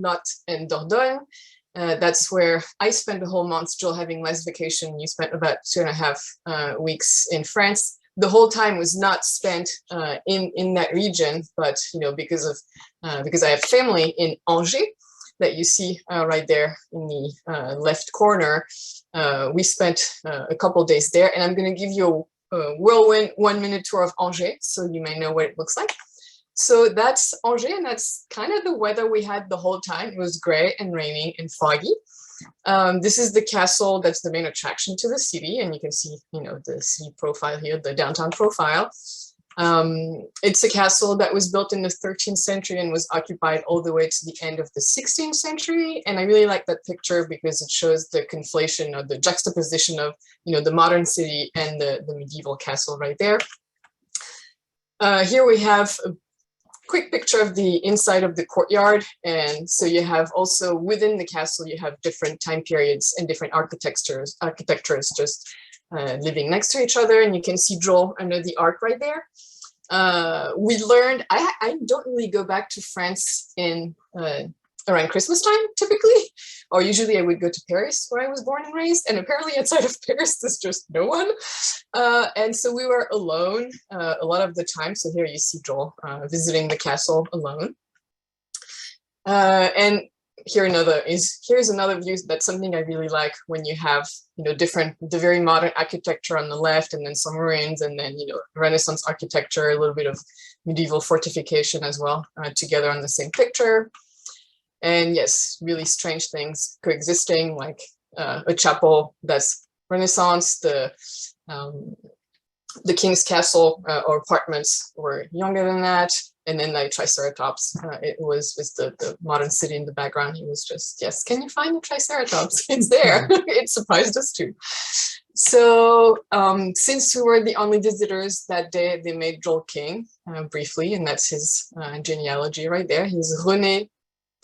Lot and Dordogne. That's where I spent the whole month. Joel having less vacation. You spent about 2.5 weeks in France. The whole time was not spent in that region, but because I have family in Angers that you see right there in the left corner. We spent a couple days there, and I'm going to give you a whirlwind 1-minute tour of Angers, so you may know what it looks like. So that's Angers, and that's kind of the weather we had the whole time. It was gray and raining and foggy. This is the castle. That's the main attraction to the city, and you can see, the city profile here, the downtown profile. It's a castle that was built in the 13th century and was occupied all the way to the end of the 16th century. And I really like that picture because it shows the conflation or the juxtaposition of, the modern city and the medieval castle right there. Here we have a quick picture of the inside of the courtyard. And so you have also within the castle, you have different time periods and different architectures just living next to each other. And you can see Joel under the arc right there. We learned, I don't really go back to France in around Christmas time typically, or usually I would go to Paris where I was born and raised, and apparently outside of Paris there's just no one. And so we were alone a lot of the time. So here you see Joel visiting the castle alone. And here's another view. That's something I really like when you have, the very modern architecture on the left, and then some ruins, and then, Renaissance architecture, a little bit of medieval fortification as well, together on the same picture. And yes, really strange things coexisting, like a chapel that's Renaissance, the king's castle or apartments were younger than that. And then like Triceratops, it was the modern city in the background. He was just, yes, can you find the Triceratops? It's there. It surprised us too. So since we were the only visitors that day, they made Joel king briefly, and that's his genealogy right there. He's René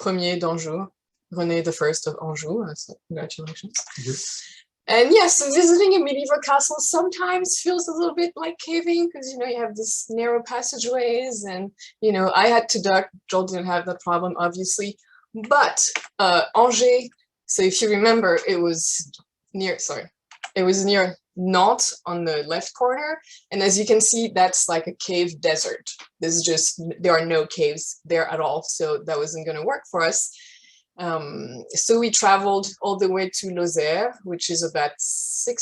Ier d'Anjou, René I of Anjou. So congratulations. Mm-hmm. And yes, visiting a medieval castle sometimes feels a little bit like caving because, you have this narrow passageways and, I had to duck. Joel didn't have that problem, obviously. But Angers, so if you remember, it was near Nantes on the left corner. And as you can see, that's like a cave desert. There are no caves there at all. So that wasn't going to work for us. So we traveled all the way to Lozère, which is about 7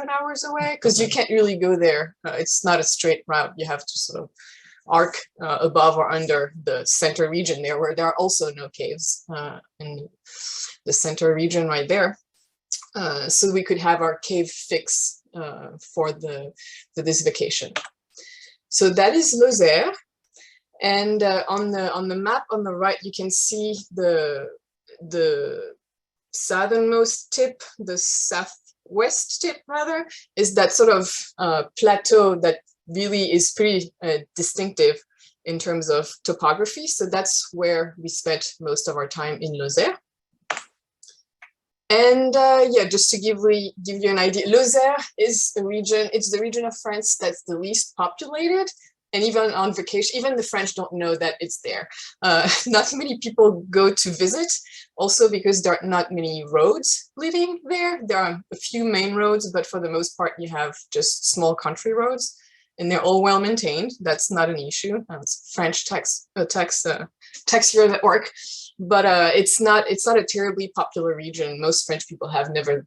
hours away, because you can't really go there. It's not a straight route. You have to sort of arc above or under the center region there, where there are also no caves in the center region right there. So we could have our cave fix for this vacation. So that is Lozère. And on the map on the right, you can see the southernmost tip, the southwest tip rather, is that sort of plateau that really is pretty distinctive in terms of topography. So that's where we spent most of our time in Lozère. And just to give you an idea, Lozère is a region, it's the region of France that's the least populated. And even on vacation, even the French don't know that it's there. Not many people go to visit, also because there are not many roads leading there. There are a few main roads, but for the most part, you have just small country roads, and they're all well maintained. That's not an issue. It's French tax here at work, but it's not a terribly popular region. Most French people have never,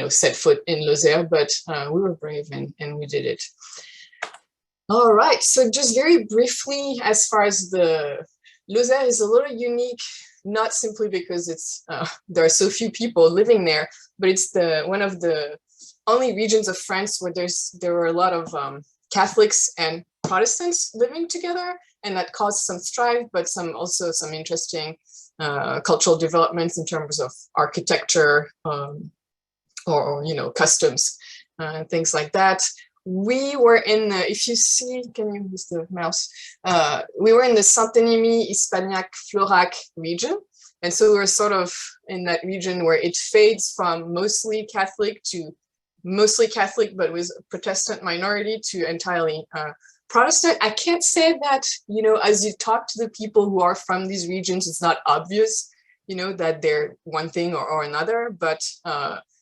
set foot in Lozère, but we were brave and we did it. All right, so just very briefly, as far as the Lozère is a little unique, not simply because it's there are so few people living there, but it's one of the only regions of France where there were a lot of Catholics and Protestants living together, and that caused some strife, but also some interesting cultural developments in terms of architecture or customs, things like that. We were in the, if you see, can you use the mouse? We were in the Saint-Émilion, Hispaniac-Florac region. And so we were sort of in that region where it fades from mostly Catholic to mostly Catholic, but with a Protestant minority, to entirely Protestant, I can't say that, you know, as you talk to the people who are from these regions, it's not obvious, you know, that they're one thing or another, but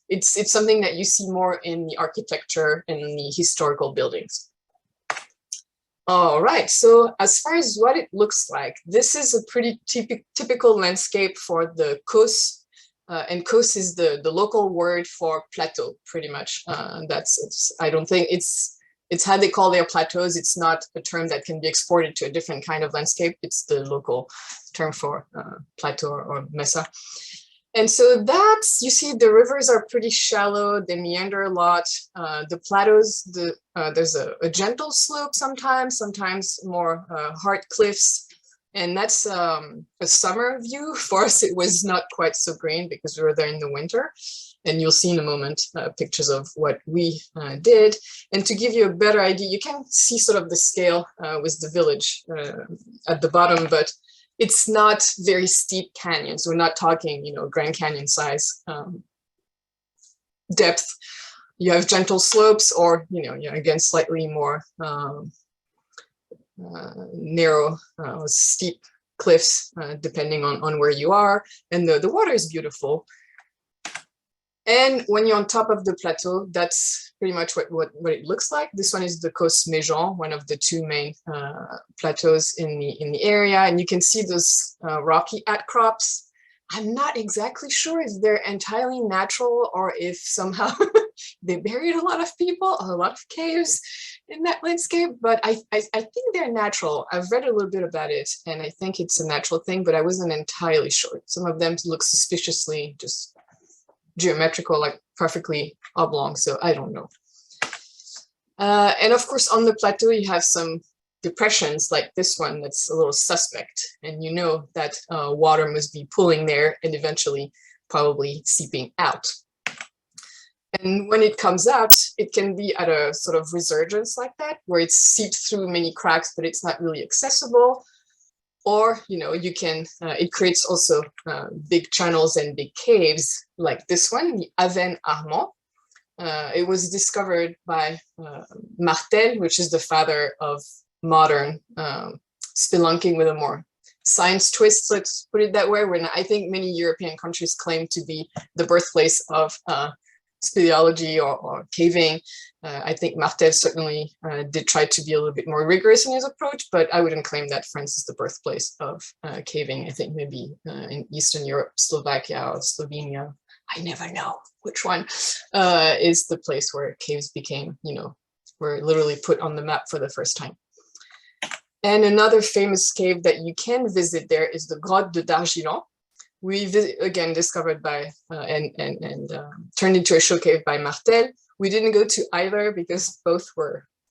it's something that you see more in the architecture and in the historical buildings. All right, so as far as what it looks like, this is a pretty typical landscape for the Causse, and Causse is the local word for plateau, pretty much. I don't think it's how they call their plateaus. It's not a term that can be exported to a different kind of landscape. It's the local term for plateau or mesa. And so that's, you see, the rivers are pretty shallow. They meander a lot. The plateaus, there's a gentle slope sometimes more hard cliffs. And that's a summer view. For us, it was not quite so green because we were there in the winter. And you'll see in a moment pictures of what we did. And to give you a better idea, you can see sort of the scale with the village at the bottom, but it's not very steep canyons. We're not talking, you know, Grand Canyon size depth. You have gentle slopes, or, you know, again, slightly more narrow, steep cliffs, depending on where you are. And the water is beautiful. And when you're on top of the plateau, that's pretty much what it looks like. This one is the Causse Méjean, one of the two main plateaus in the area. And you can see those rocky outcrops. I'm not exactly sure if they're entirely natural or if somehow they buried a lot of people, a lot of caves in that landscape, but I think they're natural. I've read a little bit about it, and I think it's a natural thing, but I wasn't entirely sure. Some of them look suspiciously just geometrical, like perfectly oblong, so I don't know. And of course, on the plateau, you have some depressions like this one that's a little suspect, and you know that water must be pooling there and eventually probably seeping out. And when it comes out, it can be at a sort of resurgence like that, where it's seeped through many cracks, but it's not really accessible. Or, you know, you can, it creates also big channels and big caves like this one, the Aven Armand. It was discovered by Martel, which is the father of modern spelunking with a more science twist, let's put it that way, when I think many European countries claim to be the birthplace of speleology or caving. I think Martel certainly did try to be a little bit more rigorous in his approach, but I wouldn't claim that France is the birthplace of caving. I think maybe in Eastern Europe, Slovakia or Slovenia, I never know which one, is the place where caves became, you know, were literally put on the map for the first time. And another famous cave that you can visit there is the Grotte de Dargilon. We again discovered by and turned into a show cave by Martel. We didn't go to either because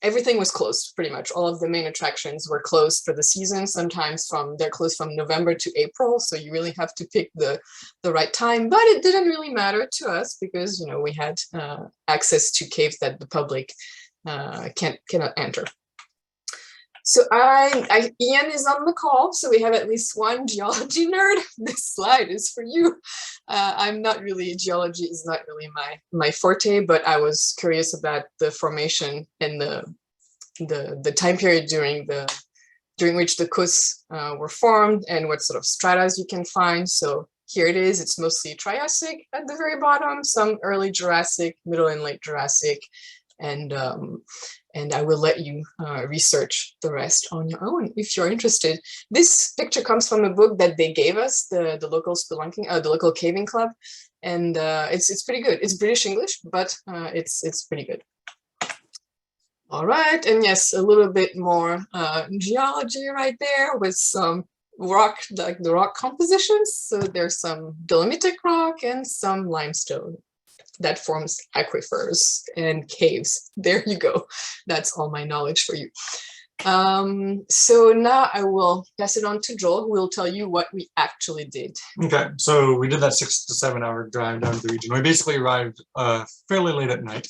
everything was closed pretty much. All of the main attractions were closed for the season. Sometimes they're closed from November to April, so you really have to pick the right time. But it didn't really matter to us because, you know, we had access to caves that the public cannot enter. So Ian is on the call, so we have at least one geology nerd. This slide is for you. Geology is not really my forte, but I was curious about the formation and the time period during which the Causse were formed and what sort of stratas you can find. So here it is. It's mostly Triassic at the very bottom, some early Jurassic, middle and late Jurassic, and I will let you research the rest on your own if you're interested. This picture comes from a book that they gave us, the local spelunking, the local caving club, and it's pretty good. It's British English, but it's pretty good. All right, and yes, a little bit more geology right there with some rock, like the rock compositions. So there's some dolomitic rock and some limestone that forms aquifers and caves. There you go. That's all my knowledge for you. So now I will pass it on to Joel, who will tell you what we actually did. Okay, so we did that 6 to 7 hour drive down to the region. We basically arrived fairly late at night.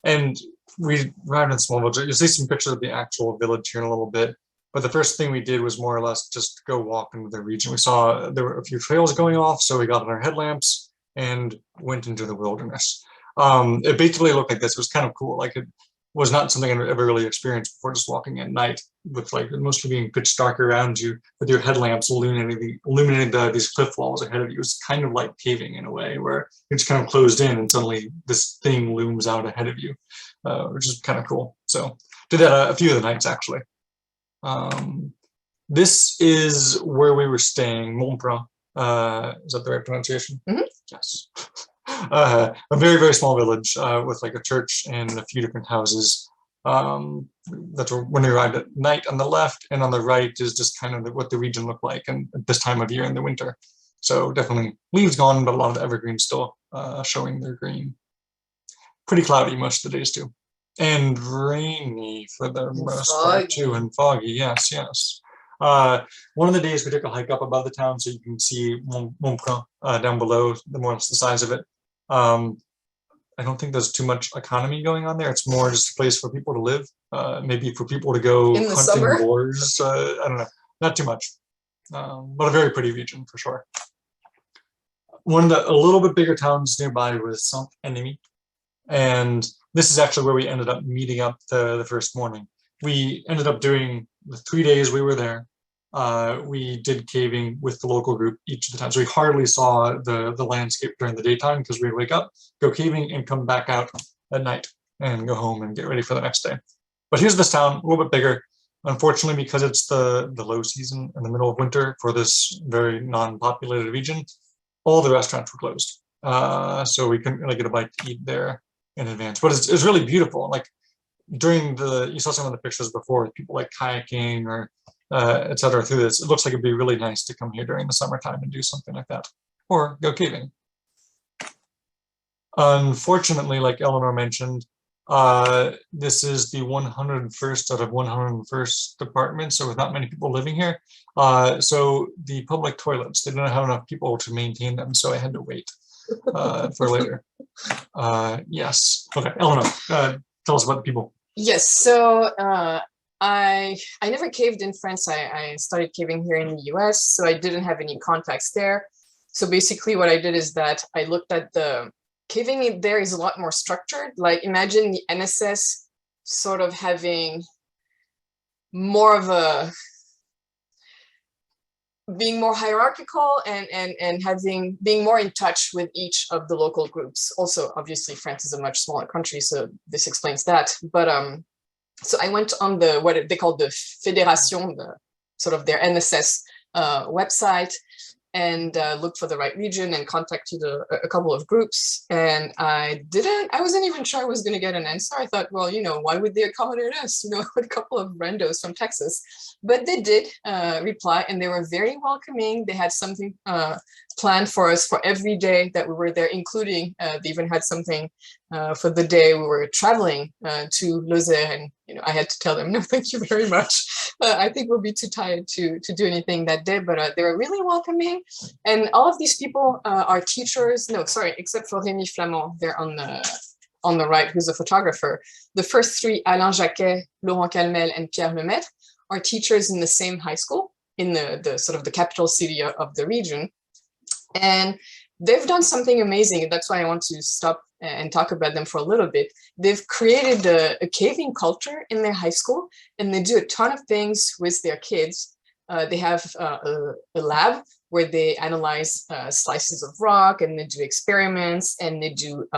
And we arrived in a small village. You'll see some pictures of the actual village here in a little bit. But the first thing we did was more or less just go walk into the region. We saw there were a few trails going off, so we got on our headlamps and went into the wilderness. It basically looked like this. It was kind of cool. Like was not something I'd ever really experienced before, just walking at night with like mostly being pitch dark around you with your headlamps illuminating these cliff walls ahead of you. It's kind of like caving in a way where you're just kind of closed in and suddenly this thing looms out ahead of you, which is kind of cool. So did that a few of the nights actually. This is where we were staying, Montbron. Is that the right pronunciation? Mm-hmm. Yes. A very, very small village with like a church and a few different houses. That's when we arrived at night on the left, and on the right is just kind of what the region looked like and at this time of year in the winter. So definitely leaves gone, but a lot of evergreens still showing their green. Pretty cloudy most of the days too. And rainy for the most part too, and foggy, yes, yes. One of the days we took a hike up above the town so you can see Montbron down below, more or less the size of it. I don't think there's too much economy going on there. It's more just a place for people to live, maybe for people to go in the hunting summer. boars. I don't know, not too much, but a very pretty region for sure. One of the a little bit bigger towns nearby was Saint-Ennemi, and this is actually where we ended up meeting up the first morning. We ended up doing the 3 days we were there. We did caving with the local group each of the times. So we hardly saw the landscape during the daytime because we'd wake up, go caving, and come back out at night and go home and get ready for the next day. But here's this town, a little bit bigger. Unfortunately, because it's the low season in the middle of winter for this very non-populated region, all the restaurants were closed. So we couldn't really get a bite to eat there in advance. But it's really beautiful. Like during you saw some of the pictures before, people like kayaking or etc. through this. It looks like it'd be really nice to come here during the summertime and do something like that, or go caving. Unfortunately, like Eleanor mentioned, this is the 101st out of 101st departments, so with not many people living here. So the public toilets, they didn't have enough people to maintain them, so I had to wait for later. Yes. Okay, Eleanor, tell us about the people. Yes, so I never caved in France. I started caving here in the US, so I didn't have any contacts there. So basically what I did is that I looked at the caving there is a lot more structured. Like imagine the NSS sort of having more of a, being more hierarchical and being more in touch with each of the local groups. Also, obviously France is a much smaller country, so this explains that. But so I went on what they call the Fédération, sort of their NSS website, and looked for the right region and contacted a couple of groups. And I wasn't even sure I was going to get an answer. I thought, well, why would they accommodate us? A couple of randos from Texas. But they did reply, and they were very welcoming. They had something planned for us for every day that we were there, including they even had something for the day we were traveling to Lozère. And I had to tell them, no, thank you very much. I think we'll be too tired to do anything that day, but they were really welcoming. And all of these people are teachers. No, sorry, except for Rémi Flamand, they're on the right, who's a photographer. The first three, Alain Jacquet, Laurent Calmel, and Pierre Lemaitre, are teachers in the same high school in the sort of the capital city of the region. And they've done something amazing. That's why I want to stop and talk about them for a little bit. They've created a caving culture in their high school, and they do a ton of things with their kids. They have a lab where they analyze slices of rock, and they do experiments, and they do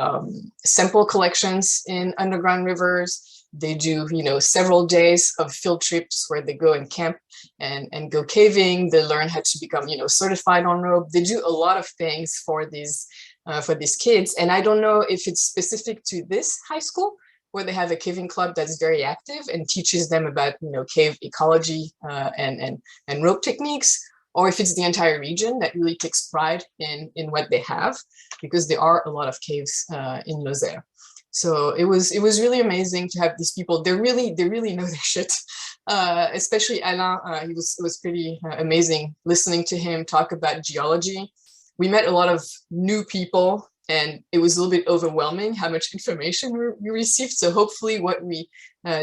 sample collections in underground rivers. They do, several days of field trips where they go and camp and go caving. They learn how to become, certified on rope. They do a lot of things for these kids. And I don't know if it's specific to this high school where they have a caving club that's very active and teaches them about, cave ecology and rope techniques, or if it's the entire region that really takes pride in what they have, because there are a lot of caves in Lozère. So it was really amazing to have these people. They really know their shit. Especially Alain, it was pretty amazing listening to him talk about geology. We met a lot of new people, and it was a little bit overwhelming how much information we received. So hopefully what we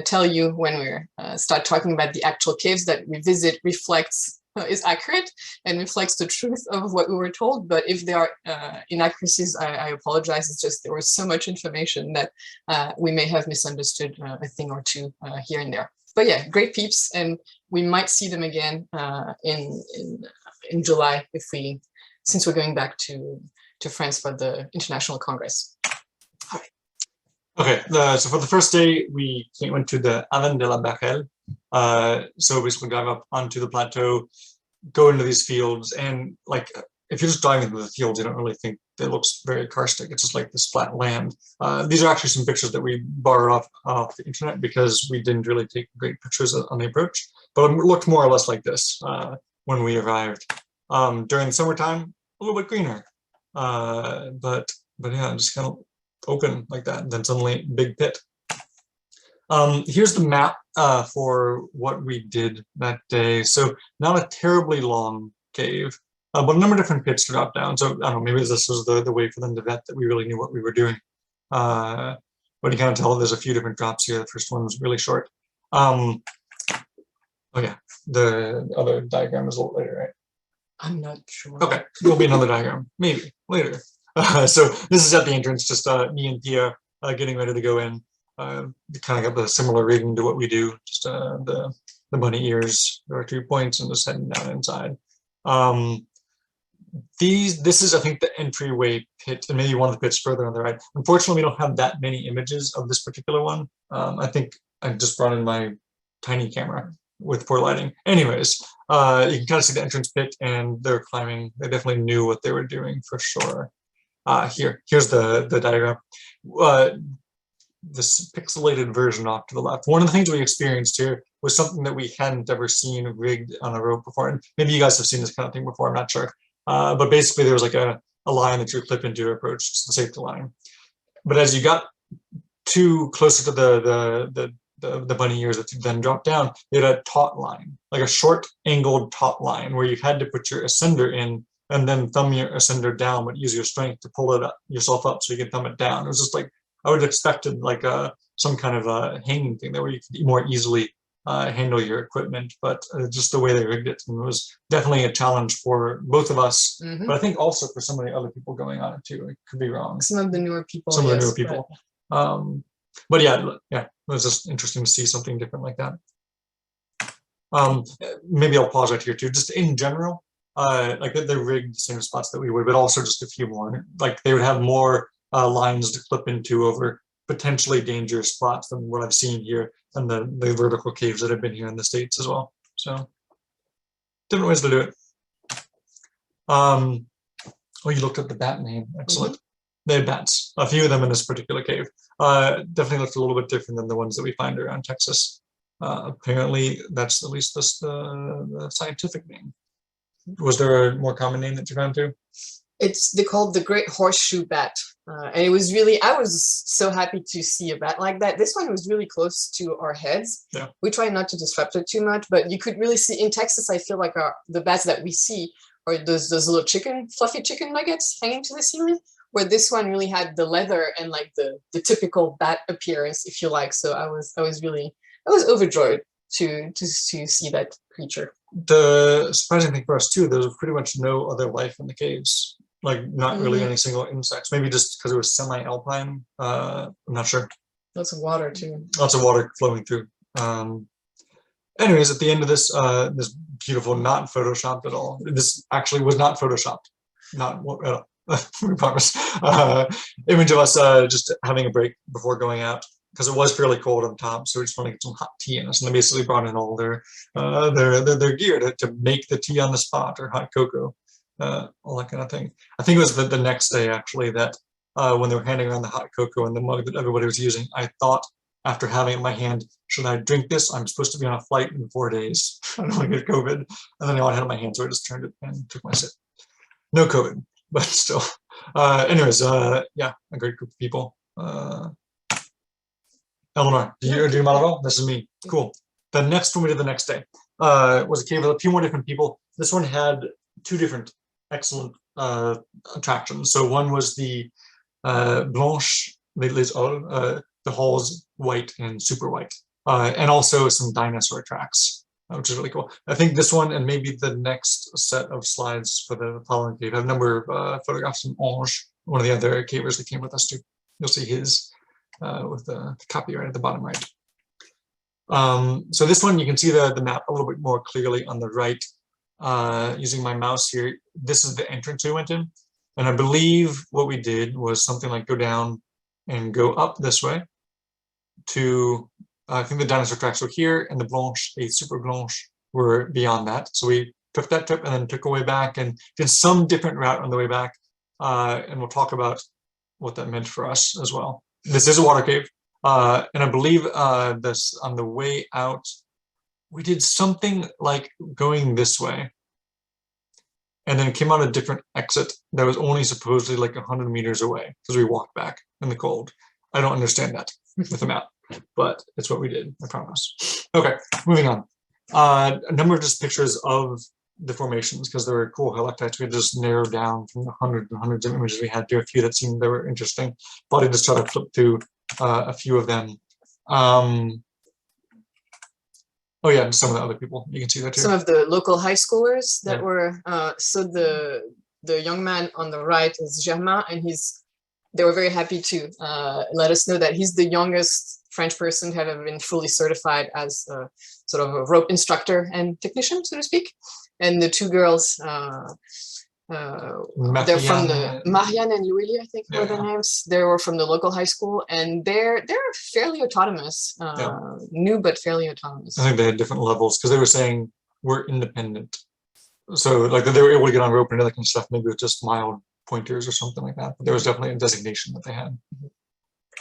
tell you when we start talking about the actual caves that we visit reflects is accurate and reflects the truth of what we were told. But if there are inaccuracies, I apologize. It's just there was so much information that we may have misunderstood a thing or two here and there. But yeah, great peeps, and we might see them again in July since we're going back to France for the International Congress. All right. Okay, so for the first day, we went to the Aven de la Barrelle. So basically drive up onto the plateau, go into these fields, and like if you're just driving through the fields, you don't really think it looks very karstic. It's just like this flat land. These are actually some pictures that we borrowed off the internet because we didn't really take great pictures on the approach, but it looked more or less like this when we arrived. During the summertime, a little bit greener, but yeah, just kind of open like that, and then suddenly big pit. Here's the map for what we did that day. So not a terribly long cave, but a number of different pits to drop down. So I don't know, maybe this was the way for them to vet that we really knew what we were doing. But you kind of tell there's a few different drops here. The first one was really short. Oh yeah, the other diagram is a little later, right? I'm not sure. Okay, there'll be another diagram, maybe later. So this is at the entrance, just me and Pia getting ready to go in. Kind of got the similar rigging to what we do, just the bunny ears, there are 2 points, and just heading down inside. This is, I think, the entryway pit, and maybe one of the pits further on the right. Unfortunately, we don't have that many images of this particular one. I think I just brought in my tiny camera with poor lighting. Anyways, you can kind of see the entrance pit, and they're climbing. They definitely knew what they were doing for sure. Here's the diagram. This pixelated version off to the left. One of the things we experienced here was something that we hadn't ever seen rigged on a rope before. And maybe you guys have seen this kind of thing before, I'm not sure. But basically there was like a line that you would clip into your approach, it's the safety line. But as you got too closer to the bunny ears that you then dropped down, you had a taut line, like a short angled taut line where you had to put your ascender in and then thumb your ascender down, but use your strength to pull it up, yourself up so you can thumb it down. It was just like, I would have expected like some kind of hanging thing there where you could more easily handle your equipment, but just the way they rigged it was definitely a challenge for both of us, but I think also for some of the other people going on it too. It could be wrong. Some of the newer people. Some of the newer people. But yeah, it was just interesting to see something different like that. Maybe I'll pause right here too. Just in general, like they rigged the same spots that we would, but also just a few more. Like they would have more lines to clip into over potentially dangerous spots than what I've seen here, and the vertical caves that have been here in the States as well. So different ways to do it. Oh, you looked at the bat name. Excellent. They had bats, a few of them in this particular cave. Definitely looked a little bit different than the ones that we find around Texas. Apparently that's at least the scientific name. Was there a more common name that you found too? They're called the Great Horseshoe Bat. And it was really, I was so happy to see a bat like that. This one was really close to our heads. Yeah. We try not to disrupt it too much, but you could really see in Texas, I feel like the bats that we see are those little fluffy chicken nuggets hanging to the ceiling, where this one really had the leather and like the typical bat appearance, if you like. So I was overjoyed to see that creature. The surprising thing for us too, there was pretty much no other life in the caves. Like not really any single insects. Maybe just because it was semi-alpine. I'm not sure. Lots of water too. Lots of water flowing through. Anyways, at the end of this, this beautiful, not photoshopped at all. This actually was not photoshopped. Not at all. We promise. Image of us just having a break before going out, because it was fairly cold on top, so we just want to get some hot tea in us. And they basically brought in all their gear to make the tea on the spot, or hot cocoa, all that kind of thing. I think it was the next day actually that when they were handing around the hot cocoa and the mug that everybody was using, I thought after having it in my hand, should I drink this? I'm supposed to be on a flight in 4 days. I don't want to get COVID. And then I had it in my hand, so I just turned it and took my sip. No COVID, but still. Anyways, yeah, a great group of people. Eleanor, do you mind at all? This is me. Cool. The next one we did the next day was a cave with a few more different people. This one had 2 different excellent attractions. So one was the Blanche les Halles, the halls white and super white, and also some dinosaur tracks. which is really cool. I think this one and maybe the next set of slides for the following cave have a number of photographs from Ange, one of the other cavers that came with us too. You'll see his with the copy right at the bottom right. So this one, you can see the map a little bit more clearly on the right. Using my mouse here, this is the entrance we went in. And I believe what we did was something like go down and go up this way to, I think the dinosaur tracks were here, and the Blanche, a Super Blanche, were beyond that. So we took that trip and then took a way back and did some different route on the way back. And we'll talk about what that meant for us as well. This is a water cave. And I believe this on the way out, we did something like going this way. And then it came out a different exit that was only supposedly like 100 meters away because we walked back in the cold. I don't understand that with the map, but it's what we did, I promise. Okay, moving on. A number of just pictures of the formations because they were cool helictites. We had just narrowed down from the hundreds and hundreds of images we had to a few that seemed they were interesting. But I just tried to flip through a few of them. Oh yeah, and some of the other people, you can see that too. Some of the local high schoolers that were, so the young man on the right is Germain, and they were very happy to let us know that he's the youngest French person to have been fully certified as a sort of a rope instructor and technician, so to speak. And the two girls, they're from the Marianne and Louis, I think were their names. They were from the local high school, and they're fairly autonomous, new but fairly autonomous. I think they had different levels because they were saying we're independent. So like they were able to get on rope and other kind of stuff, maybe with just mild pointers or something like that. But there was definitely a designation that they had.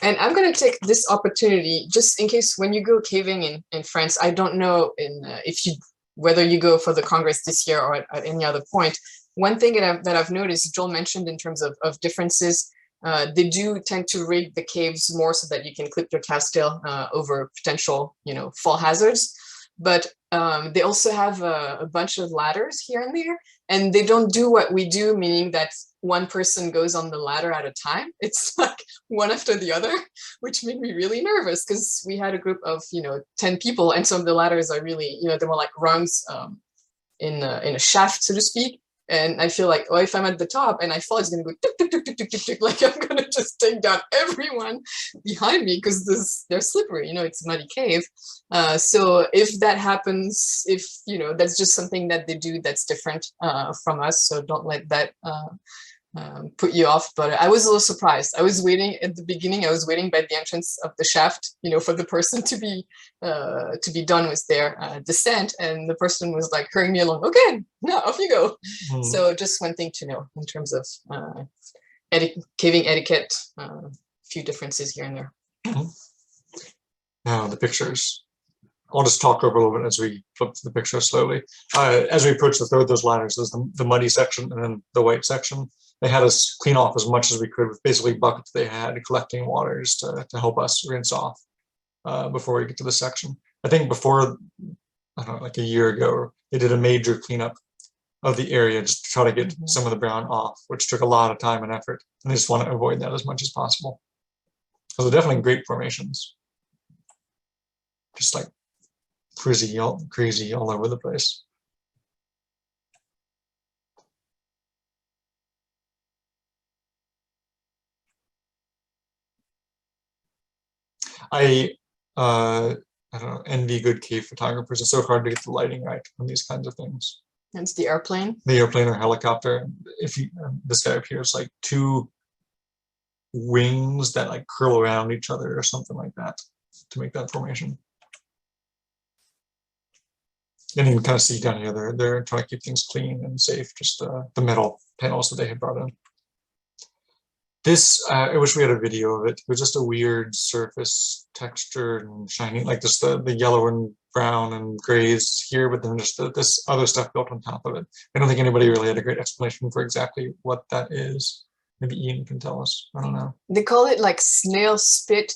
And I'm going to take this opportunity just in case when you go caving in France, I don't know whether you go for the Congress this year or at any other point. One thing that I've noticed, Joel mentioned in terms of differences, they do tend to rig the caves more so that you can clip your castile over potential, fall hazards. But they also have a bunch of ladders here and there, and they don't do what we do, meaning that one person goes on the ladder at a time. It's like one after the other, which made me really nervous because we had a group of 10 people, and some of the ladders are really they're more like rungs in a shaft, so to speak. And I feel like, oh, if I'm at the top and I fall, it's going to go tick, tick, tick, tick, tick, tick, tick, like I'm going to just take down everyone behind me because they're slippery, it's a muddy cave. So if that happens, that's just something that they do that's different from us. So don't let that put you off. But I was a little surprised. I was waiting at the beginning. I was waiting by the entrance of the shaft, for the person to be done with their descent, and the person was like hurrying me along. Okay, now off you go. Mm-hmm. So just one thing to know in terms of caving etiquette. A few differences here and there. Mm-hmm. Now the pictures. I'll just talk over a little bit as we flip the picture slowly. As we approach the third of those ladders, there's the muddy section and then the white section. They had us clean off as much as we could with basically buckets they had collecting waters to help us rinse off before we get to the section. I think before, I don't know, like a year ago, they did a major cleanup of the area just to try to get some of the brown off, which took a lot of time and effort. And they just want to avoid that as much as possible. So they're definitely great formations. Just like crazy all over the place. I don't know, envy good cave photographers. It's so hard to get the lighting right on these kinds of things. That's the airplane. The airplane or helicopter. If you this guy up here is like two wings that like curl around each other or something like that to make that formation. And you can kind of see down here, they're trying to keep things clean and safe, just the metal panels that they had brought in. This, I wish we had a video of it. It was just a weird surface texture and shiny, like just the yellow and brown and grays here, but then just this other stuff built on top of it. I don't think anybody really had a great explanation for exactly what that is. Maybe Ian can tell us. I don't know. They call it like snail spit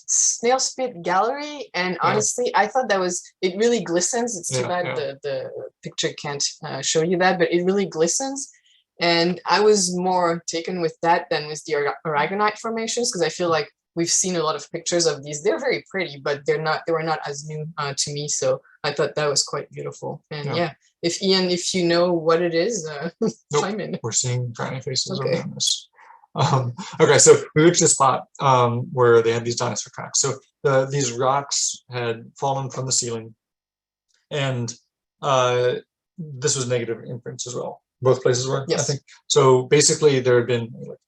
gallery, and honestly, I thought it really glistens. It's too bad the picture can't show you that, but it really glistens. And I was more taken with that than with the aragonite formations, because I feel like we've seen a lot of pictures of these. They're very pretty, but they were not as new to me. So I thought that was quite beautiful. And Yeah. yeah, if Ian, if you know what it is, Nope. chime in. We're seeing tiny faces Okay. around this. Okay, so we reached a spot where they had these dinosaur tracks. So these rocks had fallen from the ceiling, and this was negative inference as well. Both places were, I Yes. think. So basically, there had been like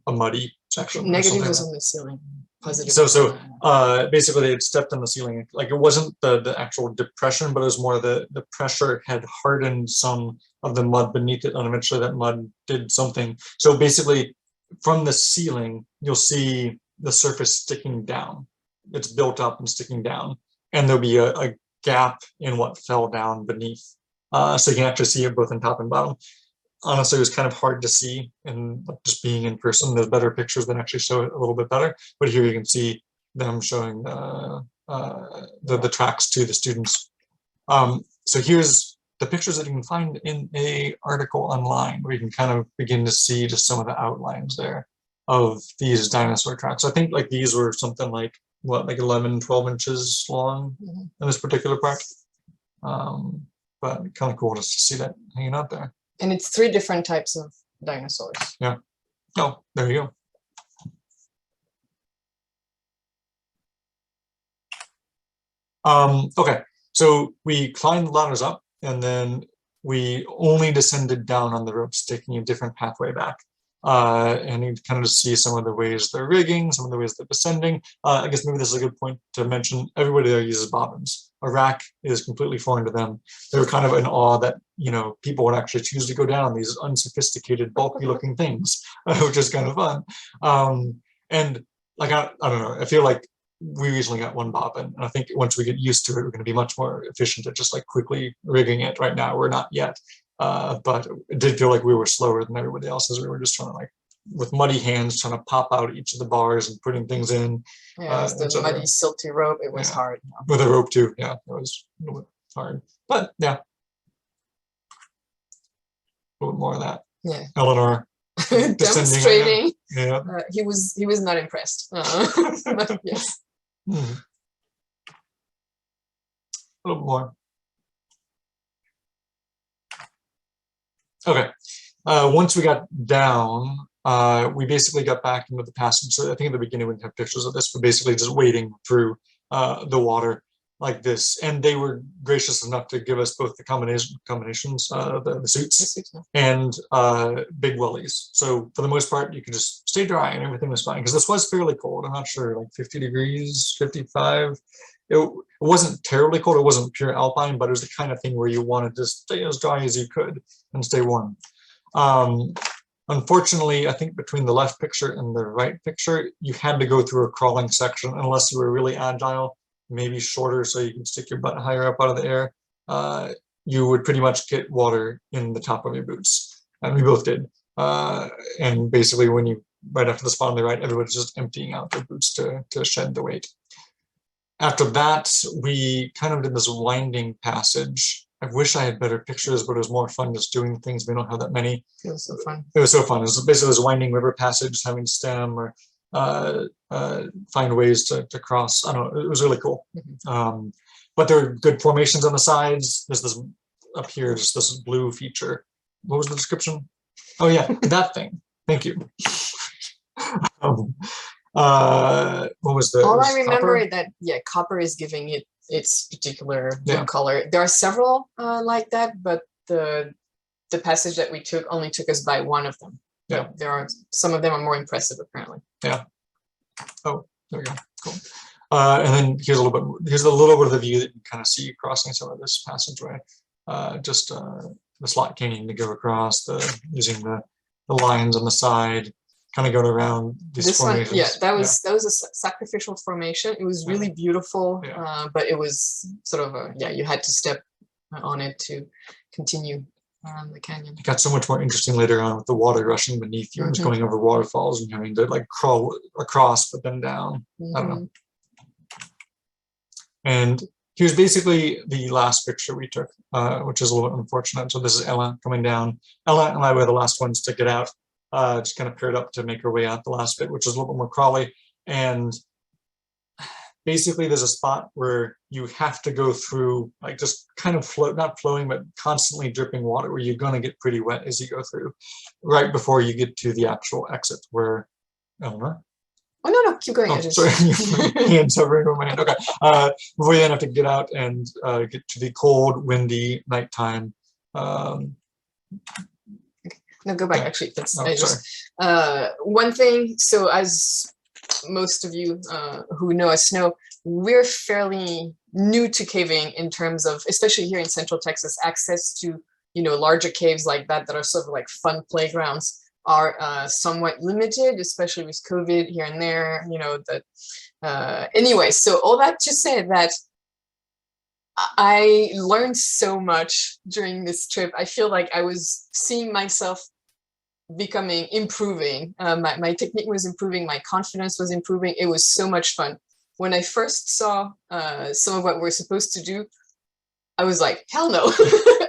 a muddy section. or Negative something was like on the ceiling. Positive. So was on the- basically they had stepped on the ceiling. Like it wasn't the actual depression, but it was more the pressure had hardened some of the mud beneath it, and eventually that mud did something. So basically, from the ceiling, you'll see the surface sticking down. It's built up and sticking down, and there'll be a gap in what fell down beneath. So you can actually see it both in top and bottom. Honestly, it was kind of hard to see, and just being in person, there's better pictures that actually show it a little bit better. But here you can see them showing the tracks to the students. So here's the pictures that you can find in a article online, where you can kind of begin to see just some of the outlines there of these dinosaur tracks. I think like these were something like what, like 11, 12 inches long in this particular part. But kind of cool just to see that hanging out there. And it's 3 different types of dinosaurs. Yeah. Oh, there you go. Okay, so we climbed the ladders up, and then we only descended down on the ropes, taking a different pathway back. And you kind of just see some of the ways they're rigging, some of the ways they're descending. I guess maybe this is a good point to mention, everybody there uses bobbins. A rack is completely foreign to them. They were kind of in awe that, you know, people would actually choose to go down these unsophisticated, bulky looking things, which is kind of fun. And like, I don't know, I feel like we recently got one bobbin, and I think once we get used to it, we're going to be much more efficient at just like quickly rigging it. Right now, we're not yet. But it did feel like we were slower than everybody else, as we were just trying to, like, with muddy hands, trying to pop out each of the bars and putting things in. Yeah, it was the muddy, silty rope. It was hard. With a rope too, yeah, it was a little bit hard. But yeah, a little bit more of that. Yeah. Eleanor demonstrating. Yeah. He was not impressed. But yes. A little more. Okay, once we got down, we basically got back into the passage. So I think at the beginning we didn't have pictures of this, but basically just wading through the water like this. And they were gracious enough to give us both the combinations, the suits, and big wellies. So for the most part, you could just stay dry and everything was fine, because this was fairly cold. I'm not sure, like 50 degrees, 55. It wasn't terribly cold. It wasn't pure alpine, but it was the kind of thing where you wanted to stay as dry as you could and stay warm. Unfortunately, I think between the left picture and the right picture, you had to go through a crawling section unless you were really agile, maybe shorter so you can stick your butt higher up out of the air. You would pretty much get water in the top of your boots. And we both did. And basically when you, right after the spot on the right, everybody's just emptying out their boots to shed the weight. After that, we kind of did this winding passage. I wish I had better pictures, but it was more fun just doing things. We don't have that many. It was so fun. It was so fun. It was basically this winding river passage, having to stem or find ways to cross. I don't know. It was really cool. But there are good formations on the sides. There's this up here, just this blue feature. What was the description? Oh yeah, that thing. Thank you. What was the? All I remember copper? that, yeah, copper is giving it its particular blue color. There are several like that, but the passage that we took only took us by one of them. Yeah, there are some of them are more impressive apparently. Yeah. Oh, there we go. Cool. And then here's a little bit. Here's a little bit of the view that you kind of see crossing some of this passageway. Just the slot canyon to go across, using the lines on the side, kind of going around these formations. One, yeah, that was a sacrificial formation. It was really beautiful, but it was sort of you had to step on it to continue the canyon. It got so much more interesting later on with the water rushing beneath you and just going over waterfalls and having to like crawl across but then down. I don't know. And here's basically the last picture we took, which is a little bit unfortunate. So this is Ella coming down. Ella and I were the last ones to get out. Just kind of paired up to make our way out the last bit, which is a little bit more crawly. And basically there's a spot where you have to go through, like just kind of float, not flowing, but constantly dripping water, where you're going to get pretty wet as you go through, right before you get to the actual exit where, Eleanor? Oh, no, keep going. Oh, sorry, hands hovering over my hand. Okay. Before you then have to get out and get to the cold, windy nighttime. No, go back. Actually, that's one thing. So, as most of you who know us know, we're fairly new to caving in terms of, especially here in Central Texas, access to larger caves like that are sort of like fun playgrounds are somewhat limited, especially with COVID here and there. Anyway, so all that to say that I learned so much during this trip. I feel like I was seeing myself improving. My technique was improving, my confidence was improving. It was so much fun. When I first saw some of what we're supposed to do, I was like, hell no.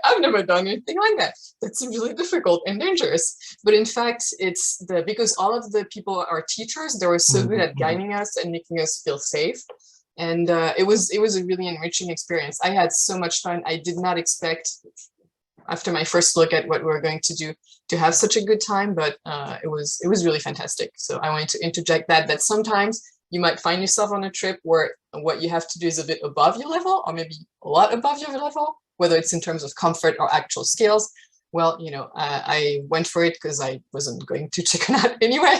I've never done anything like that. That seems really difficult and dangerous. But in fact, it's because all of the people are teachers. They were so good at guiding us and making us feel safe. And it was a really enriching experience. I had so much fun. I did not expect, after my first look at what we were going to do, to have such a good time, but it was really fantastic. So I wanted to interject that sometimes you might find yourself on a trip where what you have to do is a bit above your level, or maybe a lot above your level, whether it's in terms of comfort or actual skills. Well, I went for it because I wasn't going to chicken out anyway.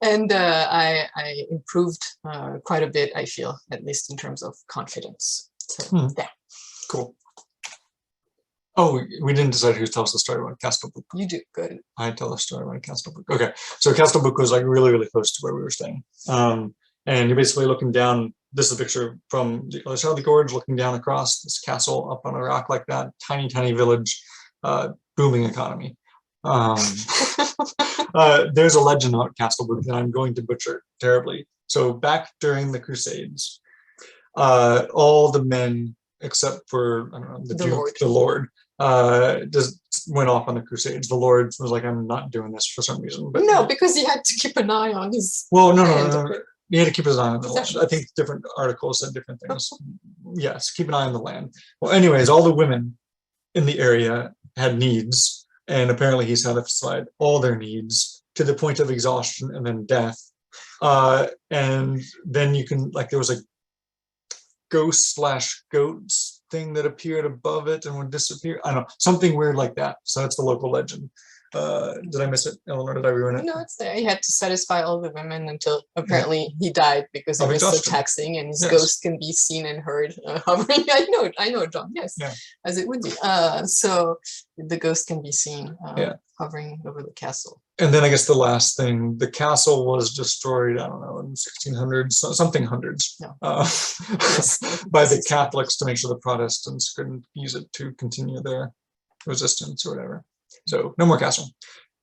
And I improved quite a bit, I feel, at least in terms of confidence. So, yeah. Cool. Oh, we didn't decide who tells the story about Castelbuco. You do, good. I tell the story about Castelbuco. Okay, so Castelbuco is like really, really close to where we were staying. And you're basically looking down. This is a picture from the other side of the gorge, looking down across this castle up on a rock like that. Tiny, tiny village, booming economy. There's a legend about Castelbuco that I'm going to butcher terribly. So back during the Crusades, all the men except for, I don't know, the Duke, the Lord, just went off on the Crusades. The Lord was like, I'm not doing this for some reason. But no, because he had to keep an eye on his. Well, no. He had to keep his eye on the land. I think different articles said different things. Yes, keep an eye on the land. Well, anyways, all the women in the area had needs, and apparently he satisfied all their needs to the point of exhaustion and then death. And then you can, like, there was a ghost/goats thing that appeared above it and would disappear. I don't know, something weird like that. So that's the local legend. Did I miss it, Eleanor? Did I ruin it? No, it's there. He had to satisfy all the women until apparently he died because it was so taxing, and his ghost can be seen and heard hovering. I know, John. Yes, as it would be. So the ghost can be seen hovering over the castle. And then I guess the last thing, the castle was destroyed, I don't know, in 1600s, something hundreds, by the Catholics to make sure the Protestants couldn't use it to continue their resistance or whatever. So no more castle.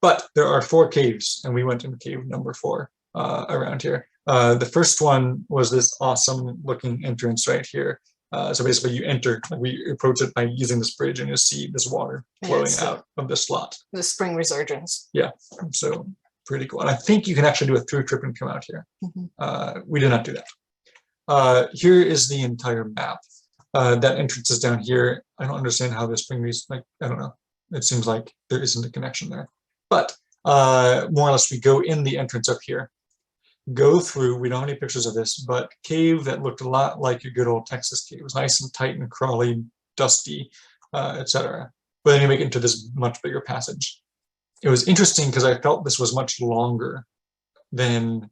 But there are 4 caves, and we went into cave number 4 around here. The first one was this awesome looking entrance right here. So basically you enter, like we approach it by using this bridge, and you'll see this water flowing out of the slot. The spring resurgence. Yeah, so pretty cool. And I think you can actually do a through trip and come out here. We did not do that. Here is the entire map. That entrance is down here. I don't understand how the spring I don't know. It seems like there isn't a connection there. But more or less we go in the entrance up here. Go through, we don't have any pictures of this, but cave that looked a lot like your good old Texas cave. It was nice and tight and crawly, dusty, etc. But then you make it into this much bigger passage. It was interesting because I felt this was much longer than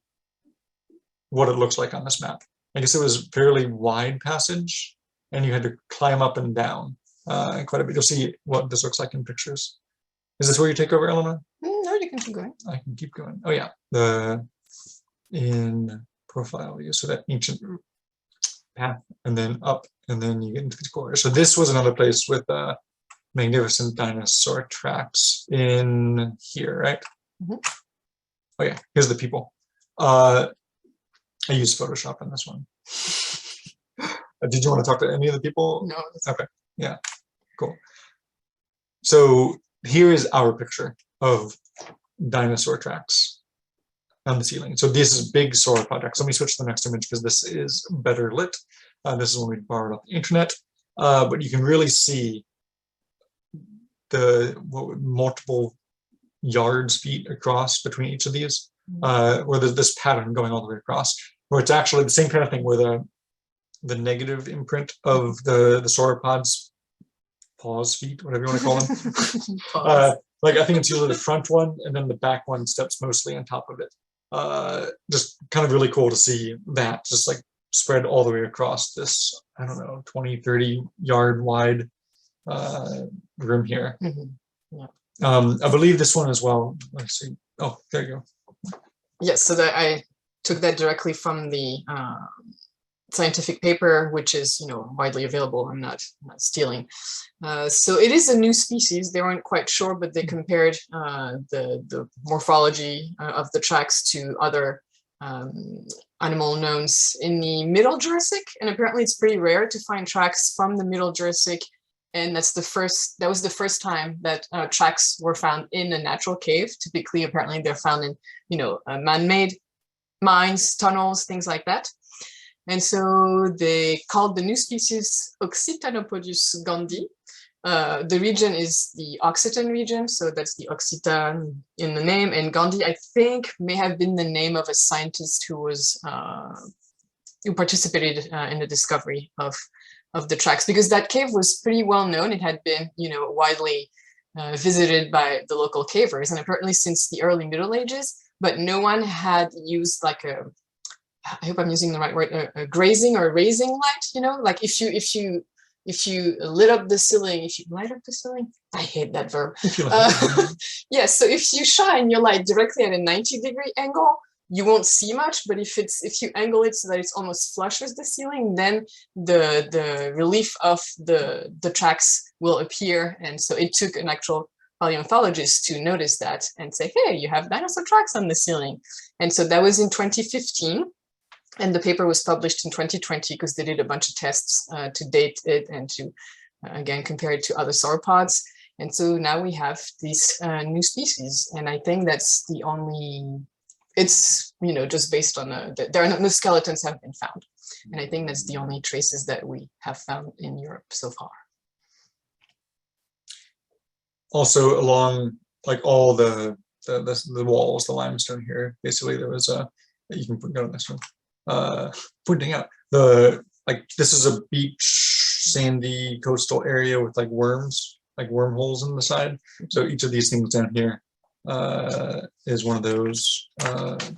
what it looks like on this map. I guess it was a fairly wide passage, and you had to climb up and down quite a bit. You'll see what this looks like in pictures. Is this where you take over, Eleanor? No, you can keep going. I can keep going. Oh yeah, in profile view, so that ancient path, and then up, and then you get into the core. So this was another place with magnificent dinosaur tracks in here, right? Oh yeah, here's the people. I used Photoshop on this one. Did you want to talk to any of the people? No. Okay. Yeah. Cool. So here is our picture of dinosaur tracks. on the ceiling. So this is big sauropod tracks. Let me switch to the next image because this is better lit. This is one we borrowed off the internet, but you can really see the multiple yards, feet across between each of these, where there's this pattern going all the way across, where it's actually the same kind of thing where the negative imprint of the sauropod's paws, feet, whatever you want to call them. Like I think it's usually the front one, and then the back one steps mostly on top of it. Just kind of really cool to see that just like spread all the way across this, I don't know, 20, 30 yard wide room here. Yeah. I believe this one as well. Let's see. Oh, there you go. Yes, so that I took that directly from the scientific paper, which is widely available. I'm not stealing. So it is a new species. They weren't quite sure, but they compared the morphology of the tracks to other animal knowns in the Middle Jurassic, and apparently it's pretty rare to find tracks from the Middle Jurassic, and that was the first time that tracks were found in a natural cave. Typically, apparently, they're found in man-made mines, tunnels, things like that. And so they called the new species Occitanopodus gandhi. The region is the Occitan region, so that's the Occitan in the name. And Gandhi, I think, may have been the name of a scientist who participated in the discovery of the tracks, because that cave was pretty well known. It had been, widely visited by the local cavers, and apparently since the early Middle Ages. But no one had used like I hope I'm using the right word, a grazing or a raising light. Like if you lit up the ceiling, if you light up the ceiling, I hate that verb. Yes, so if you shine your light directly at a 90-degree angle, you won't see much, but if you angle it so that it's almost flush with the ceiling, then the relief of the tracks will appear. And so it took an actual paleontologist to notice that and say, hey, you have dinosaur tracks on the ceiling. And so that was in 2015. And the paper was published in 2020 because they did a bunch of tests to date it and to, again, compare it to other sauropods. And so now we have these new species. And I think that's the only, it's, just based on there are no skeletons have been found. And I think that's the only traces that we have found in Europe so far. Also, along like all the walls, the limestone here, basically there was you can go to the next one. Pointing out this is a beach, sandy coastal area with like worms, like wormholes in the side. So each of these things down here is one of those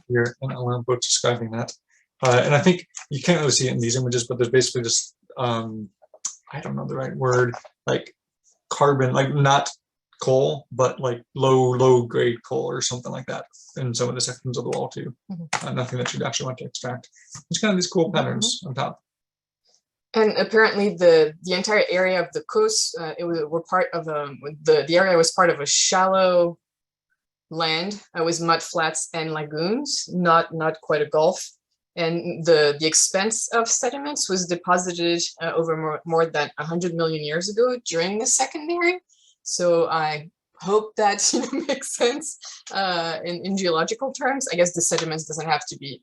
here, and I'll both describing that. And I think you can't really see it in these images, but there's basically just I don't know the right word, like carbon, like not coal, but like low grade coal or something like that in some of the sections of the wall too. Nothing that you'd actually want to extract. It's kind of these cool patterns on top. And apparently the entire area of the coast, were part of the area was part of a shallow land. It was mud flats and lagoons, not quite a gulf. And the expanse of sediments was deposited over more than 100 million years ago during the Secondary. So I hope that makes sense in geological terms. I guess the sediments doesn't have to be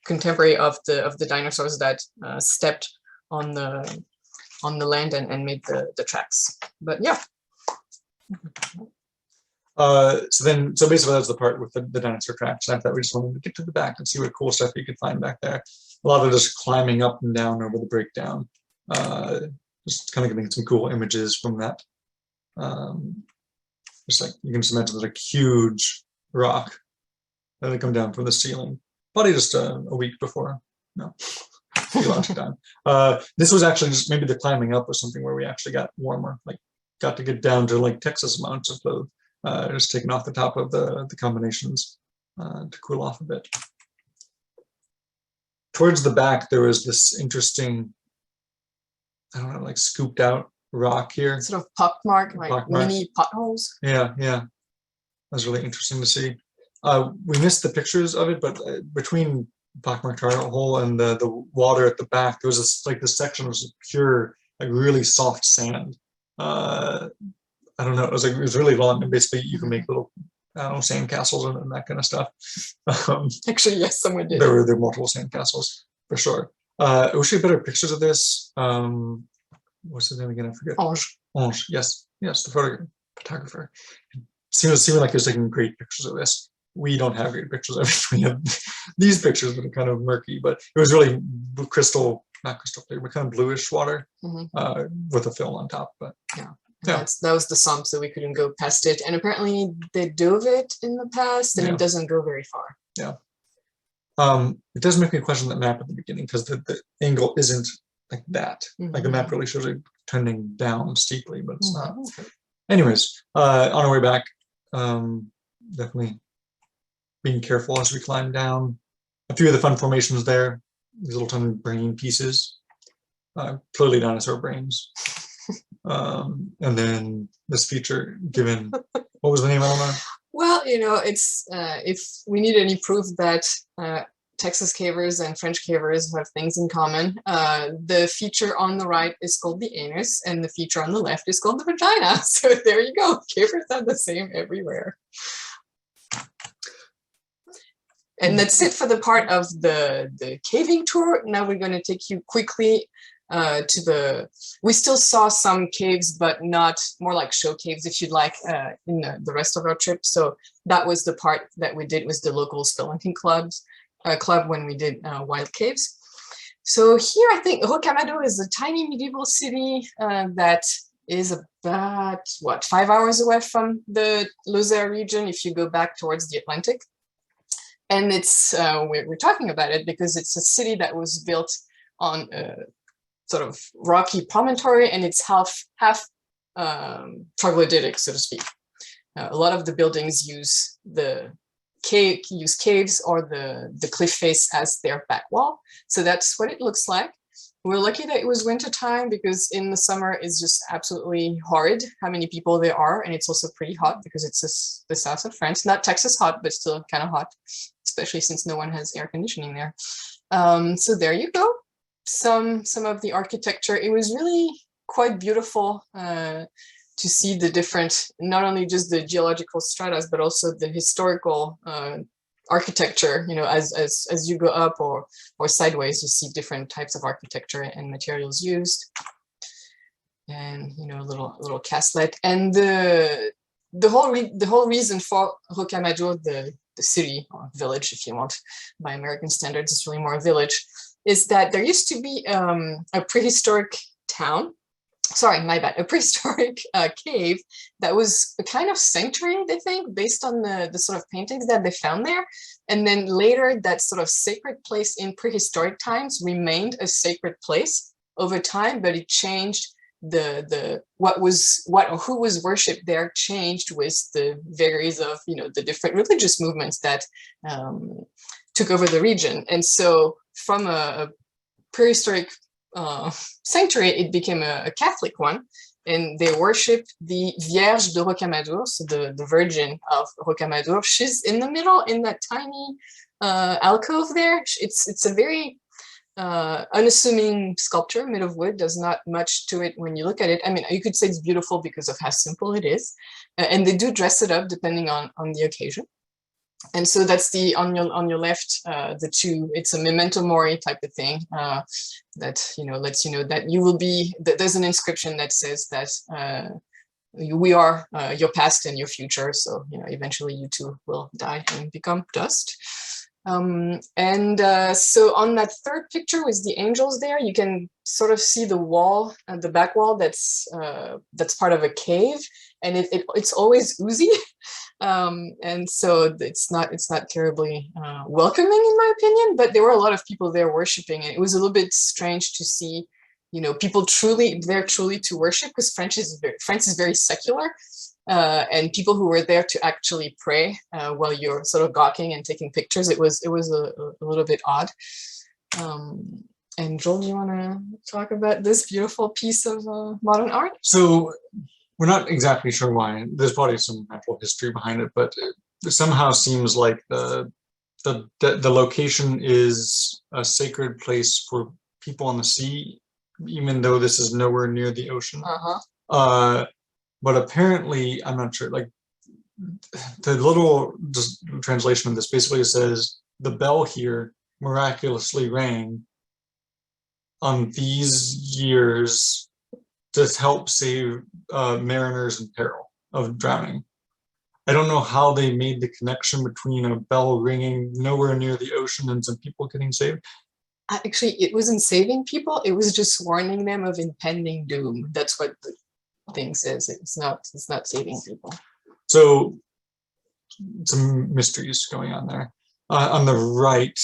contemporary of the dinosaurs that stepped on the land and made the tracks. But yeah. So basically that's the part with the dinosaur tracks. I thought we just wanted to get to the back and see what cool stuff you could find back there. A lot of just climbing up and down over the breakdown. Just kind of getting some cool images from that. Just like you can just imagine like huge rock that would come down from the ceiling. Probably just a week before. No, geologic time. This was actually just maybe the climbing up or something where we actually got warmer, like got to get down to like Texas amounts of clothes. Just taking off the top of the combinations to cool off a bit. Towards the back, there was this interesting, I don't know, like scooped out rock here. Sort of pockmark, like mini potholes. Yeah. That was really interesting to see. We missed the pictures of it, but between pockmarked hole and the water at the back, there was this section of pure, like really soft sand. I don't know. It was really long, and basically you can make little sand castles and that kind of stuff. Actually, yes, someone did. There were multiple sand castles for sure. I wish we had better pictures of this. What's his name again? I forget. Ange. Yes, the photographer. Seems like he was taking great pictures of this. We don't have great pictures of it. We have these pictures that are kind of murky, but it was really not crystal clear, but kind of bluish water with a film on top. But yeah. That was the sump, so we couldn't go past it. And apparently they dove it in the past, and it doesn't go very far. Yeah. It does make me question that map at the beginning, because the angle isn't like that. Like the map really shows it trending down steeply, but it's not. Anyways, on our way back, definitely being careful as we climb down. A few of the fun formations there, these little tiny brain pieces, clearly dinosaur brains. And then this feature given, what was the name, Eleanor? Well, it's if we need any proof that Texas cavers and French cavers have things in common, the feature on the right is called the anus, and the feature on the left is called the vagina. So there you go. Cavers are the same everywhere. And that's it for the part of the caving tour. Now we're going to take you quickly we still saw some caves, but not more like show caves, if you'd like, in the rest of our trip. So that was the part that we did with the local spelunking club when we did wild caves. So here, I think Rocamadour is a tiny medieval city that is about, 5 hours away from the Lozère region if you go back towards the Atlantic. And it's we're talking about it because it's a city that was built on sort of rocky promontory, and it's half troglodytic, so to speak. A lot of the buildings use caves or the cliff face as their back wall. So that's what it looks like. We're lucky that it was winter time, because in the summer it's just absolutely horrid how many people there are, and it's also pretty hot because it's the south of France. Not Texas hot, but still kind of hot, especially since no one has air conditioning there. So there you go. Some of the architecture. It was really quite beautiful to see the different, not only just the geological stratas, but also the historical architecture. As you go up or sideways, you see different types of architecture and materials used, and a little castlet. And the whole reason for Rocamadour, the city or village, if you want, by American standards, it's really more a village, is that there used to be a prehistoric town. Sorry, my bad. A prehistoric cave that was a kind of sanctuary, they think, based on the sort of paintings that they found there. And then later, that sort of sacred place in prehistoric times remained a sacred place over time, but it changed who was worshipped there changed with the vagaries of the different religious movements that took over the region. And so from a prehistoric sanctuary, it became a Catholic one, and they worship the Vierge de Rocamadour, so the Virgin of Rocamadour. She's in the middle in that tiny alcove there. It's a very unassuming sculpture made of wood. There's not much to it when you look at it. I mean, you could say it's beautiful because of how simple it is, and they do dress it up depending on the occasion. And so that's on your left, the two. It's a memento mori type of thing that lets you know that you will be. There's an inscription that says that we are your past and your future. So eventually you too will die and become dust. So on that third picture with the angels there, you can sort of see the wall, the back wall that's part of a cave, and it's always oozy. And so it's not terribly welcoming, in my opinion, but there were a lot of people there worshiping, and it was a little bit strange to see, people there truly to worship, because France is very secular, and people who were there to actually pray while you're sort of gawking and taking pictures. It was a little bit odd. And Joel, do you want to talk about this beautiful piece of modern art? So we're not exactly sure why. There's probably some natural history behind it, but it somehow seems like the location is a sacred place for people on the sea, even though this is nowhere near the ocean. But apparently, I'm not sure, like the little just translation of this basically says the bell here miraculously rang on these years to help save mariners in peril of drowning. I don't know how they made the connection between a bell ringing nowhere near the ocean and some people getting saved. Actually, it wasn't saving people. It was just warning them of impending doom. That's what the thing says. It's not saving people. So some mysteries going on there. On the right,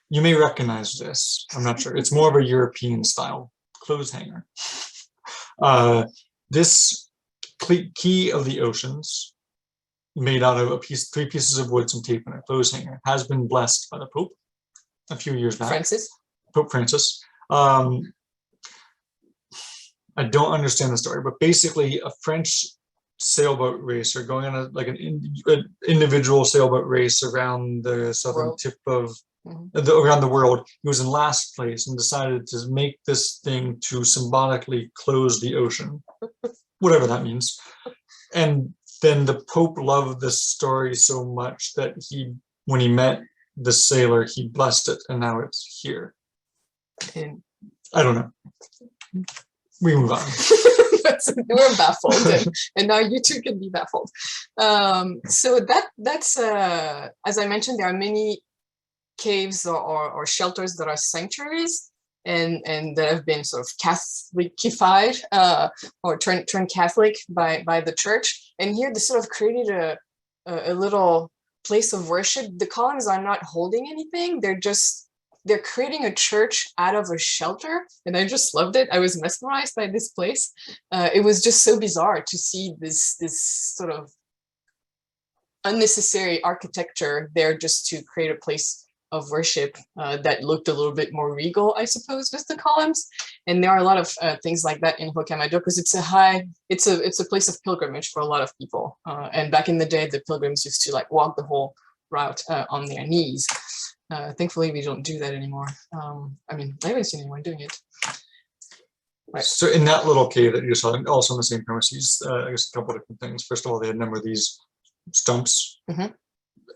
you may recognize this. I'm not sure. It's more of a European style clothes hanger. This key of the oceans, made out of three pieces of wood, some tape, and a clothes hanger, has been blessed by the Pope a few years back. Pope Francis. I don't understand the story, but basically a French sailboat racer going on an individual sailboat race around the southern tip of around the world. He was in last place and decided to make this thing to symbolically close the ocean, whatever that means. And then the Pope loved this story so much that when he met the sailor, he blessed it, and now it's here. And I don't know. We move on. We're baffled, and now you too can be baffled. So that's as I mentioned, there are many caves or shelters that are sanctuaries and that have been sort of Catholicified or turned Catholic by the church. And here they sort of created a little place of worship. The columns are not holding anything. They're creating a church out of a shelter, and I just loved it. I was mesmerized by this place. It was just so bizarre to see this sort of unnecessary architecture there just to create a place of worship that looked a little bit more regal, I suppose, with the columns. And there are a lot of things like that in Rocamadour because it's a place of pilgrimage for a lot of people. And back in the day, the pilgrims used to walk the whole route on their knees. Thankfully, we don't do that anymore. I mean, I haven't seen anyone doing it. Right. So in that little cave that you saw, also on the same premises, I guess a couple of different things. First of all, they had a number of these stumps.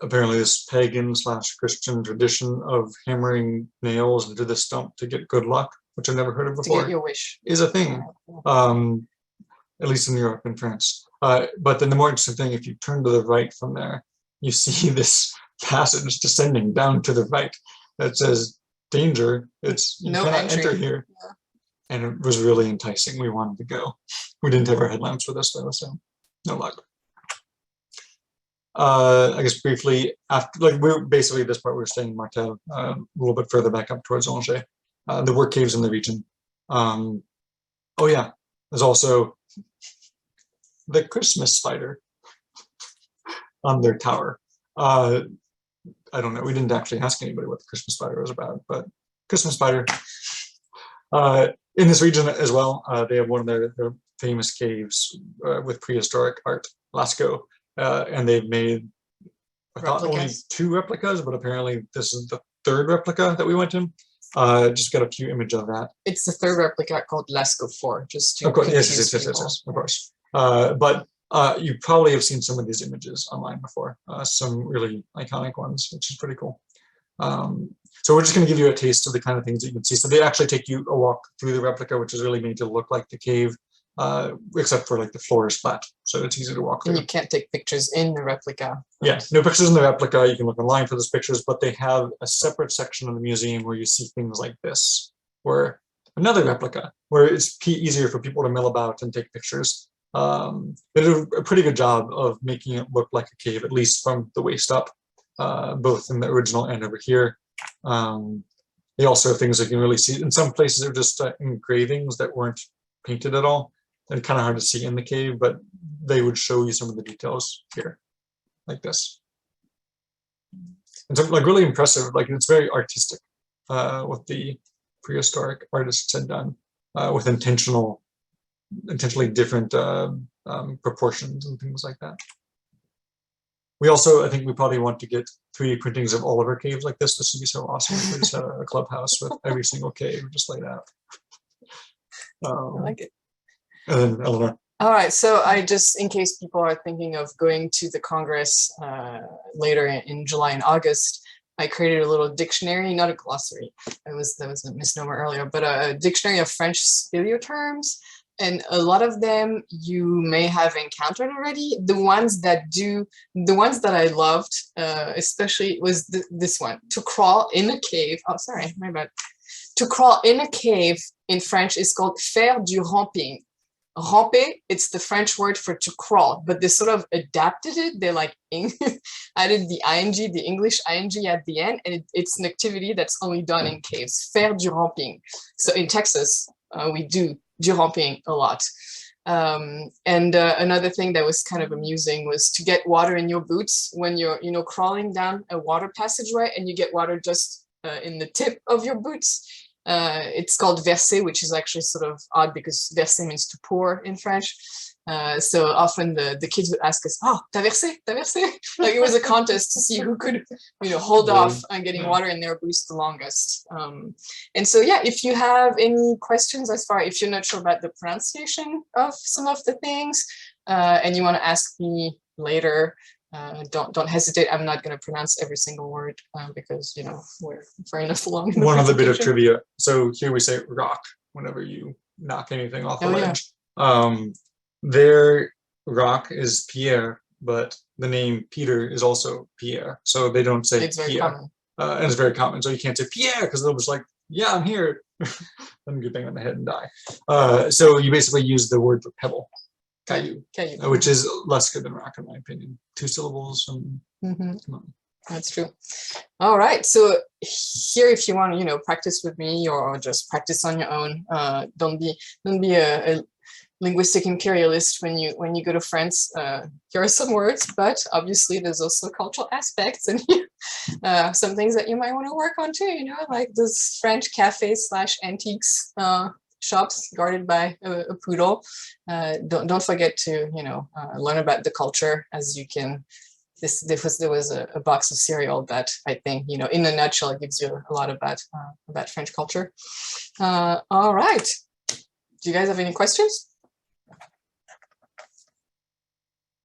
Apparently this pagan/Christian tradition of hammering nails into the stump to get good luck, which I've never heard of before, to get your wish, is a thing, at least in Europe and France. But then the more interesting thing, if you turn to the right from there, you see this passage descending down to the right that says, danger, you no cannot entry. enter here. Yeah. And it was really enticing. We wanted to go. We didn't have our headlamps with us though, so no luck. I guess briefly, after we're basically at this part, we're staying in Martel, a little bit further back up towards Angers. There were caves in the region. Oh yeah, there's also the Christmas spider on their tower. I don't know. We didn't actually ask anybody what the Christmas spider was about, but Christmas spider. In this region as well, they have one of their famous caves with prehistoric art, Lascaux. And they've made, I thought, only 2 replicas, but apparently this is the 3rd replica that we went in. Just got a few images of that. It's the 3rd replica called Lascaux IV, just to of course, yes, of course. But you probably have seen some of these images online before, some really iconic ones, which is pretty cool. So we're just going to give you a taste of the kind of things that you can see. So they actually take you a walk through the replica, which is really made to look like the cave. Except for the floor is flat, so it's easy to walk through. And you can't take pictures in the replica. Yeah, no pictures in the replica. You can look online for those pictures, but they have a separate section of the museum where you see things like this, where another replica, where it's easier for people to mill about and take pictures. They did a pretty good job of making it look like a cave, at least from the waist up, both in the original and over here. They also have things that you can really see. In some places, they're just engravings that weren't painted at all. They're kind of hard to see in the cave, but they would show you some of the details here, like this. And so, really impressive. It's very artistic, what the prehistoric artists had done, with intentionally different proportions and things like that. We also, I think we probably want to get 3D printings of all of our caves like this. This would be so awesome if we just had a clubhouse with every single cave just laid out. I like it. And then Eleanor. All right, so I just, in case people are thinking of going to the Congress later in July and August, I created a little dictionary, not a glossary. That was a misnomer earlier, but a dictionary of French speleoterms. And a lot of them you may have encountered already. The ones that I loved, especially was this one, to crawl in a cave. Oh, sorry, my bad. To crawl in a cave in French is called faire du ramping. Ramper, it's the French word for to crawl, but they sort of adapted it. They like added the ing, the English ing at the end, and it's an activity that's only done in caves. Faire du ramping. So in Texas, we do du ramping a lot. Another thing that was kind of amusing was to get water in your boots when you're, crawling down a water passageway and you get water just in the tip of your boots. It's called verser, which is actually sort of odd because verser means to pour in French. So often the kids would ask us, "Oh, t'as versé, t'as versé?" Like it was a contest to see who could, hold off on getting water in their boots the longest. And so, yeah, if you have any questions if you're not sure about the pronunciation of some of the things, and you want to ask me later, don't hesitate. I'm not going to pronounce every single word because we're far enough along. One other bit of trivia. So here we say rock whenever you knock anything off the ledge. Yeah. Their rock is Pierre, but the name Peter is also Pierre. So they don't say it's very Pierre. Common. And it's very common. So you can't say Pierre because they'll just like, yeah, I'm here. Let me get bang on the head and die. So you basically use the word for pebble. Caillou, which is less good than rock in my opinion. 2 syllables. That's true. All right. So here, if you want to, practice with me or just practice on your own, don't be a linguistic imperialist when you go to France. Here are some words, but obviously there's also cultural aspects and some things that you might want to work on too. Like those French cafes / antiques. Shops guarded by a poodle. Don't forget to learn about the culture as you can. There was a box of cereal that I think in a nutshell it gives you a lot about French culture. All right. Do you guys have any questions?